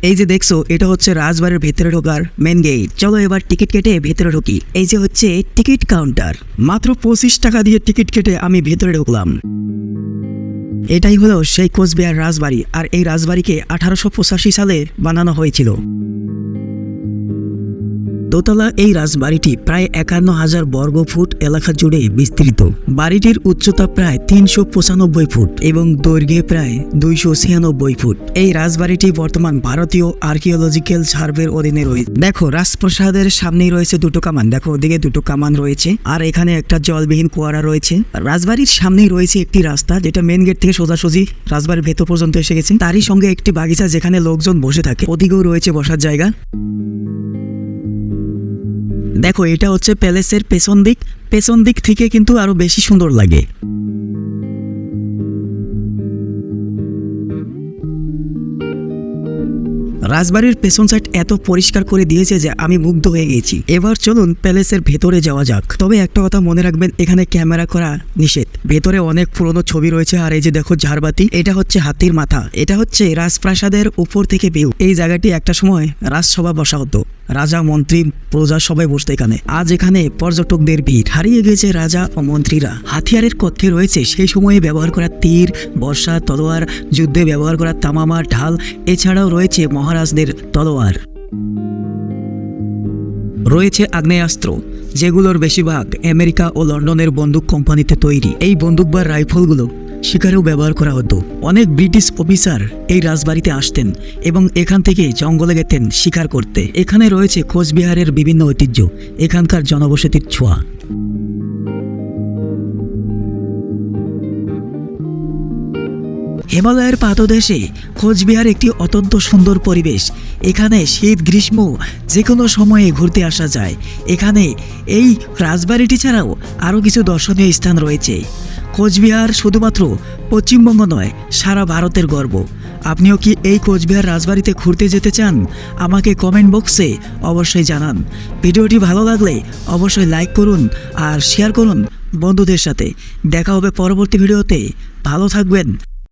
এই যে দেখছো এটা হচ্ছে রাজবাড়ির ভেতরে ঢোকার মেন গেট। চলো এবার টিকিট কেটে ভেতরে ঢুকি। এই যে হচ্ছে টিকিট কাউন্টার, মাত্র 25 টাকা দিয়ে টিকিট কেটে আমি ভেতরে ঢুকলাম। এটাই হলো সেই কোচবিহার রাজবাড়ি, আর এই রাজবাড়িকে 1885 সালে বানানো হয়েছিল। দোতলা এই রাজবাড়িটি প্রায় 51,000 বর্গ ফুট এলাকা জুড়ে বিস্তৃত। বাড়িটির উচ্চতা প্রায় 395 ফুট এবং দৈর্ঘ্যে প্রায় 296 ফুট। এই রাজবাড়িটি বর্তমান ভারতীয় আর্কিওলজিক্যাল সার্ভের অধীনে রয়েছে। দেখো রাজপ্রাসাদের সামনেই রয়েছে দুটো কামান, দেখো ওদিকে দুটো কামান রয়েছে, আর এখানে একটা জলবিহীন কুয়ারা রয়েছে। রাজবাড়ির সামনেই রয়েছে একটি রাস্তা যেটা মেন গেট থেকে সোজাসুজি রাজবাড়ির ভেতর পর্যন্ত এসে গেছে। তারই সঙ্গে একটি বাগিচা যেখানে লোকজন বসে থাকে, ওদিকেও রয়েছে বসার জায়গা। দেখো এটা হচ্ছে প্যালেসের পেছন দিক থেকে কিন্তু আরো বেশি সুন্দর লাগে। রাজবাড়ির পেছন সাইড এত পরিষ্কার করে দিয়েছে যে আমি মুগ্ধ হয়ে গেছি। এবার চলুন প্যালেসের ভেতরে যাওয়া যাক। তবে একটা কথা মনে রাখবেন, এখানে ক্যামেরা করা নিষেধ। ভেতরে অনেক পুরনো ছবি রয়েছে, আর এই যে দেখো ঝাড়বাতি, এটা হচ্ছে হাতির মাথা। এটা হচ্ছে রাজপ্রাসাদের উপর থেকে ভিউ। এই জায়গাটি একটা সময় রাজসভা বসা হতো, রাজা মন্ত্রী প্রজা সবাই বসতো এখানে। আজ এখানে পর্যটকদের ভিড়। হারিয়ে গেছে রাজা ও মন্ত্রীরা। হাতিয়ারের কক্ষে রয়েছে সেই সময়ে ব্যবহার করা তীর, বর্ষা, তলোয়ার, যুদ্ধে ব্যবহার করা তামামা, ঢাল, এছাড়াও রয়েছে মহারাজদের তলোয়ার। রয়েছে আগ্নেয়াস্ত্র, যেগুলোর বেশিরভাগ আমেরিকা ও লন্ডনের বন্দুক কোম্পানিতে তৈরি। এই বন্দুক বা রাইফেলগুলো শিকারেও ব্যবহার করা হতো। অনেক ব্রিটিশ অফিসার এই রাজবাড়িতে আসতেন এবং এখান থেকে জঙ্গলে যেতেন শিকার করতে। এখানে রয়েছে কোচবিহারের বিভিন্ন ঐতিহ্য, এখানকার জনবসতির ছোঁয়া। হিমালয়ের পাদদেশে কোচবিহার একটি অত্যন্ত সুন্দর পরিবেশ। এখানে শীত গ্রীষ্ম যে কোনো সময়ে ঘুরতে আসা যায়। এখানে এই রাজবাড়িটি ছাড়াও আরও কিছু দর্শনীয় স্থান রয়েছে। কোচবিহার শুধুমাত্র পশ্চিমবঙ্গ নয়, সারা ভারতের গর্ব। আপনিও কি এই কোচবিহার রাজবাড়িতে ঘুরতে যেতে চান? আমাকে কমেন্ট বক্সে অবশ্যই জানান। ভিডিওটি ভালো লাগলে অবশ্যই লাইক করুন আর শেয়ার করুন বন্ধুদের সাথে। দেখা হবে পরবর্তী ভিডিওতে। ভালো থাকবেন।